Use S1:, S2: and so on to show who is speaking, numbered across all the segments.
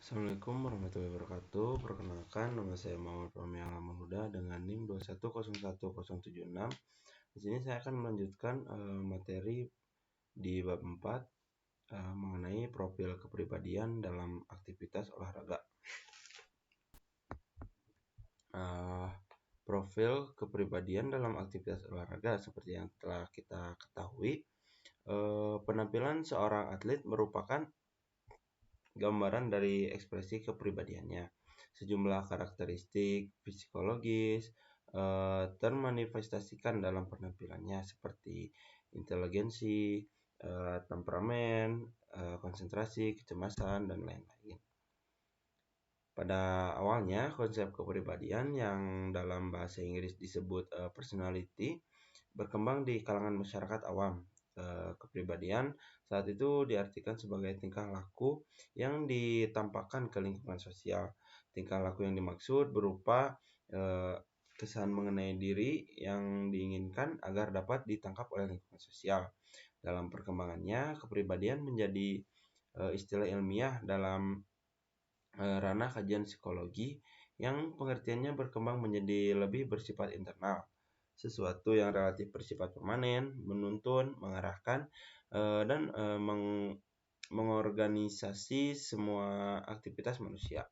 S1: Assalamualaikum warahmatullahi wabarakatuh. Perkenalkan, nama saya Muhammad Fahmi Alhamdulillah dengan NIM 2101076. Di sini saya akan melanjutkan materi di bab 4 mengenai profil kepribadian dalam aktivitas olahraga. Profil kepribadian dalam aktivitas olahraga seperti yang telah kita ketahui, penampilan seorang atlet merupakan gambaran dari ekspresi kepribadiannya. Sejumlah karakteristik psikologis termanifestasikan dalam penampilannya seperti inteligensi, temperamen, konsentrasi, kecemasan, dan lain-lain. Pada awalnya, konsep kepribadian yang dalam bahasa Inggris disebut personality berkembang di kalangan masyarakat awam. Kepribadian saat itu diartikan sebagai tingkah laku yang ditampakkan ke lingkungan sosial. Tingkah laku yang dimaksud berupa kesan mengenai diri yang diinginkan agar dapat ditangkap oleh lingkungan sosial. Dalam perkembangannya, kepribadian menjadi istilah ilmiah dalam ranah kajian psikologi yang pengertiannya berkembang menjadi lebih bersifat internal. Sesuatu yang relatif bersifat permanen, menuntun, mengarahkan, dan mengorganisasi semua aktivitas manusia.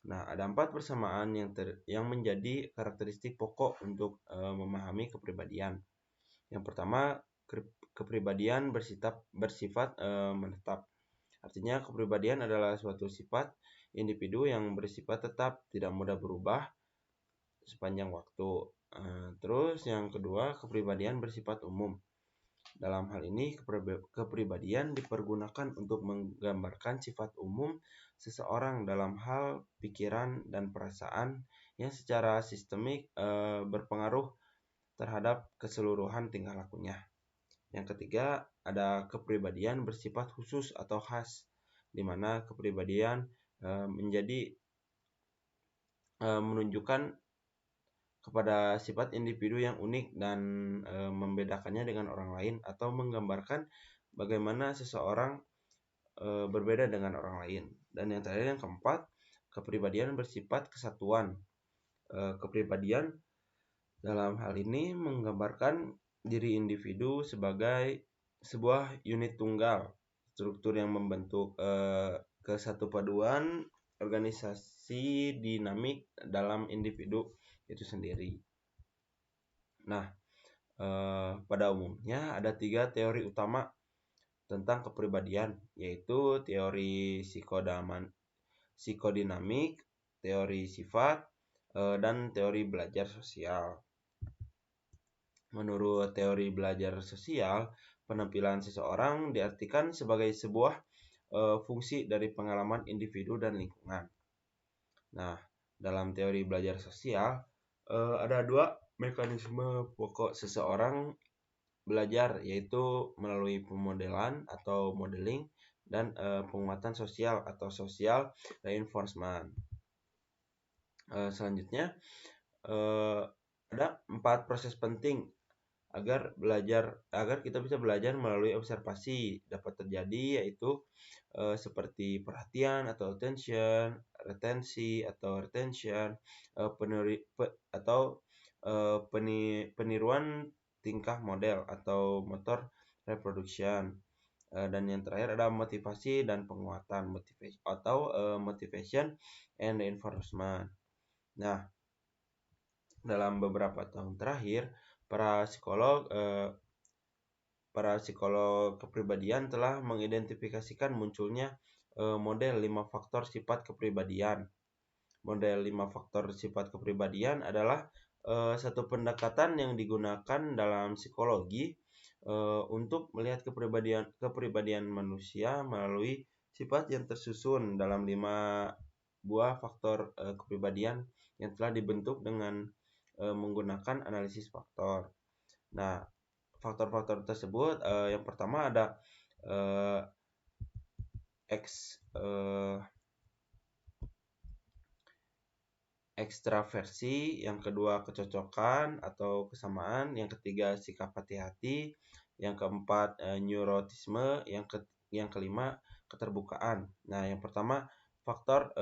S1: Nah, ada 4 persamaan yang menjadi karakteristik pokok untuk memahami kepribadian. Yang pertama, kepribadian bersifat menetap. Artinya, kepribadian adalah suatu sifat individu yang bersifat tetap, tidak mudah berubah sepanjang waktu. Terus yang kedua, kepribadian bersifat umum. Dalam hal ini, kepribadian dipergunakan untuk menggambarkan sifat umum seseorang dalam hal pikiran dan perasaan yang secara sistemik berpengaruh terhadap keseluruhan tingkah lakunya. Yang ketiga, ada kepribadian bersifat khusus atau khas, di mana kepribadian menunjukkan kepada sifat individu yang unik dan membedakannya dengan orang lain atau menggambarkan bagaimana seseorang berbeda dengan orang lain. Dan yang terakhir, yang keempat, kepribadian bersifat kesatuan. Kepribadian dalam hal ini menggambarkan diri individu sebagai sebuah unit tunggal, struktur yang membentuk kesatupaduan organisasi dinamik dalam individu itu sendiri. Nah, pada umumnya ada 3 teori utama tentang kepribadian, yaitu teori psikodinamik, teori sifat, dan teori belajar sosial. Menurut teori belajar sosial, penampilan seseorang diartikan sebagai sebuah fungsi dari pengalaman individu dan lingkungan. Nah, dalam teori belajar sosial, ada 2 mekanisme pokok seseorang belajar, yaitu melalui pemodelan atau modeling dan penguatan sosial atau social reinforcement. Selanjutnya, ada 4 proses penting agar kita bisa belajar melalui observasi dapat terjadi, yaitu seperti perhatian atau attention, retensi atau retention, peniruan tingkah model atau motor reproduction, dan yang terakhir ada motivasi dan penguatan motivation and reinforcement. Nah, dalam beberapa tahun terakhir, para psikolog kepribadian telah mengidentifikasikan munculnya model 5 faktor sifat kepribadian. Model 5 faktor sifat kepribadian adalah satu pendekatan yang digunakan dalam psikologi untuk melihat kepribadian manusia melalui sifat yang tersusun dalam 5 buah faktor kepribadian yang telah dibentuk dengan menggunakan analisis faktor. Nah, faktor-faktor tersebut yang pertama ada ekstraversi, yang kedua kecocokan atau kesamaan, yang ketiga sikap hati-hati, yang keempat neurotisme, yang kelima keterbukaan. Nah, yang pertama faktor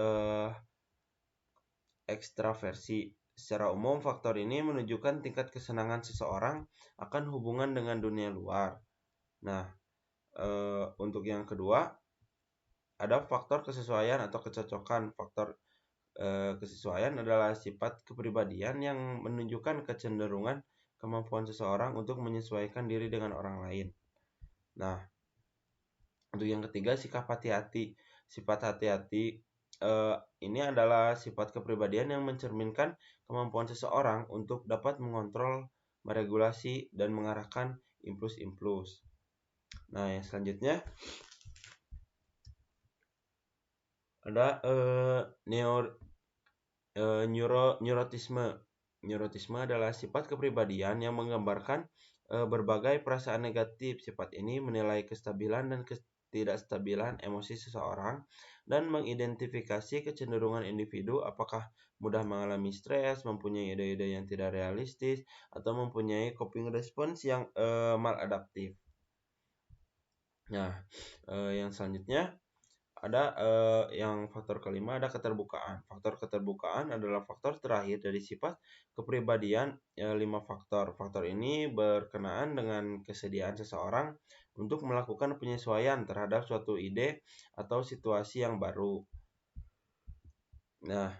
S1: ekstraversi. Secara umum, faktor ini menunjukkan tingkat kesenangan seseorang akan hubungan dengan dunia luar. Nah, untuk yang kedua, ada faktor kesesuaian atau kecocokan. Faktor kesesuaian adalah sifat kepribadian yang menunjukkan kecenderungan kemampuan seseorang untuk menyesuaikan diri dengan orang lain. Nah, untuk yang ketiga, sikap hati-hati. Sifat hati-hati ini adalah sifat kepribadian yang mencerminkan kemampuan seseorang untuk dapat mengontrol, meregulasi, dan mengarahkan impuls-impuls. Nah, yang selanjutnya ada neurotisme. Neurotisme adalah sifat kepribadian yang menggambarkan berbagai perasaan negatif. Sifat ini menilai kestabilan dan ketidakstabilan emosi seseorang dan mengidentifikasi kecenderungan individu apakah mudah mengalami stres, mempunyai ide-ide yang tidak realistis, atau mempunyai coping response yang maladaptif. Nah, yang selanjutnya ada yang faktor kelima ada keterbukaan. Faktor keterbukaan adalah faktor terakhir dari sifat kepribadian 5 faktor. Faktor ini berkenaan dengan kesediaan seseorang untuk melakukan penyesuaian terhadap suatu ide atau situasi yang baru. Nah,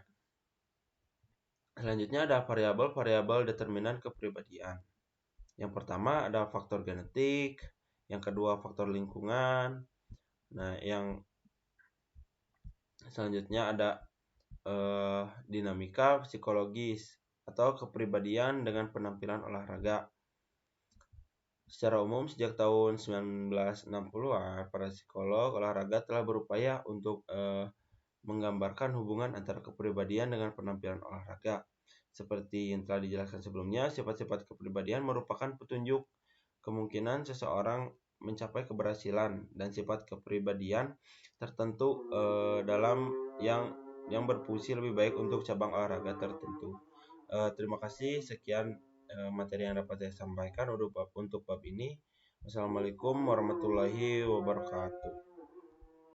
S1: selanjutnya ada variabel-variabel determinan kepribadian. Yang pertama ada faktor genetik, yang kedua faktor lingkungan. Nah, yang selanjutnya ada dinamika psikologis atau kepribadian dengan penampilan olahraga. Secara umum sejak tahun 1960-an, para psikolog olahraga telah berupaya untuk menggambarkan hubungan antara kepribadian dengan penampilan olahraga. Seperti yang telah dijelaskan sebelumnya, sifat-sifat kepribadian merupakan petunjuk kemungkinan seseorang mencapai keberhasilan dan sifat kepribadian tertentu dalam yang berfungsi lebih baik untuk cabang olahraga tertentu. Terima kasih, sekian materi yang dapat saya sampaikan untuk bab ini. Wassalamualaikum warahmatullahi wabarakatuh.